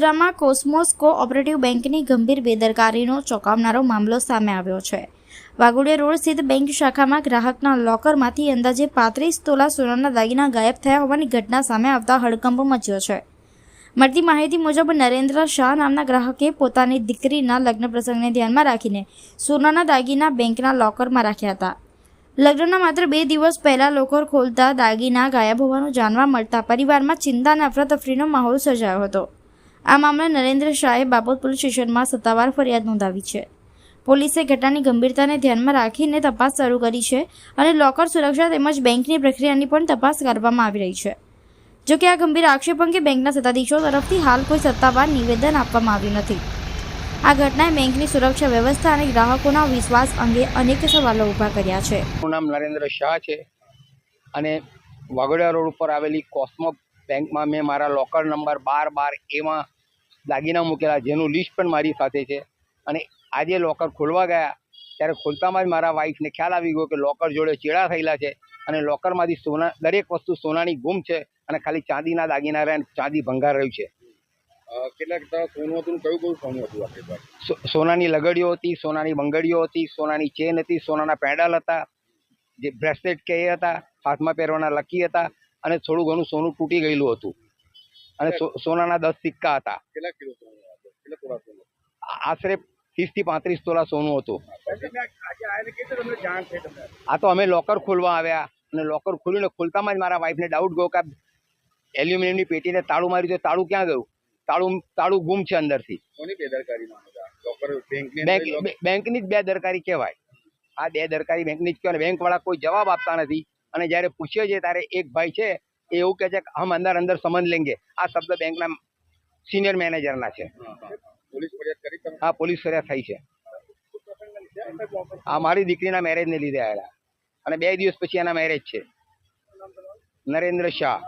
વડોદરામાં cosmos cooperative બેંકની ગંભીર બેદરકારીનો ચોંકાવનારો મામલો સામે આવ્યો છે। વાઘોડિયા રોડ સ્થિત બેંક શાખામાં ગ્રાહકના લોકરમાંથી અંદાજે 35 તોલા સોનાના દાગીના ગાયબ થયા હોવાની ઘટના સામે આવતા હડકંપ મચ્યો છે। મળતી માહિતી મુજબ નરેન્દ્ર શાહ નામના ગ્રાહકે પોતાની દીકરીના લગ્ન પ્રસંગને ધ્યાનમાં રાખીને સોનાના દાગીના બેંકના લોકરમાં રાખ્યા હતા। લગ્નના માત્ર 2 દિવસ પહેલા લોકર ખોલતા દાગીના ગાયબ હોવાનું જાણવા મળતા પરિવારમાં ચિંતા અને અફરાતફરીનો માહોલ સર્જાયો હતો। આ મામલે નરેન્દ્ર શાહે બાપોદ પોલીસ સ્ટેશનમાં સત્તાવાર ફરિયાદ નોંધાવી છે। પોલીસે ઘટનાની ગંભીરતાને ધ્યાનમાં રાખીને તપાસ શરૂ કરી છે અને લોકર સુરક્ષા તેમજ બેંકની પ્રક્રિયાની પણ તપાસ કરવામાં આવી રહી છે। જો કે આ ગંભીર આક્ષેપ અંગે બેંકના સત્તાધીશો તરફથી હાલ કોઈ સત્તાવાર નિવેદન આપવામાં આવ્યું નથી। આ ઘટનાએ બેંકની સુરક્ષા વ્યવસ્થા અને ગ્રાહકોના વિશ્વાસ અંગે અનેક સવાલો ઊભા કર્યા છે। મારું નામ નરેન્દ્ર શાહ છે અને વાઘોડિયા રોડ ઉપર આવેલી કોસ્મો બેંકમાં મેં મારા લોકર નંબર 12 એમાં દાગીના મૂકેલા, જેનું લિસ્ટ પણ મારી સાથે છે। અને આજે લોકર ખોલવા ગયા ત્યારે ખોલતામાં જ મારા વાઈફને ખ્યાલ આવી ગયો કે લોકર જોડે ચેડા થયેલા છે અને લોકરમાંથી સોના દરેક વસ્તુ સોનાની ગુમ છે અને ખાલી ચાંદીના દાગીના રહ્યા, ચાંદી ભંગાર રહ્યું છે। કેટલાક સોનું હતું, કયું સોનું હતું આપણી પાસે? સોનાની લગડીઓ હતી, સોનાની બંગડીઓ હતી, સોનાની ચેન હતી, સોનાના પેડલ હતા, જે બ્રેસલેટ કે એ હતા, હાથમાં પહેરવાના લકી હતા અને થોડું ઘણું સોનું તૂટી ગયેલું હતું અને સોનાના 10 સિક્કા હતા। કેટલા કિલો સોનું હતું? કેટલા તોલા સોનું? આશરે 30 થી 35 તોલા સોનું હતું। આ તો અમે લોકર ખોલવા આવ્યા અને લોકર ખોલીને ખોલતામાં જ મારા વાઈફને ડાઉટ ગયો કે એલ્યુમિનિયમની પેટીને તાળું માર્યું તો તાળું ક્યાં ગયું? તાળું ગુમ છે અંદરથી। કોની બેદરકારીમાં લોકર? બેંકની જ બેદરકારી કહેવાય। આ બેદરકારી બેંકની જ કહેવાય। બેંકવાળા કોઈ જવાબ આપતા નથી અને જ્યારે પૂછીએ છીએ ત્યારે એક ભાઈ છે એ એવું કહે છે કે હમ અંદર સમજ લેંગે। આ શબ્દ બેંકના સિનિયર મેનેજરના છે। પોલીસ ફરિયાદ કરી તમે? હા, પોલીસ ફરિયાદ થઈ છે। આ મારી દીકરીના મેરેજને લીધે આવેલા અને 2 દિવસ પછી એના મેરેજ છે। નરેન્દ્ર શાહ।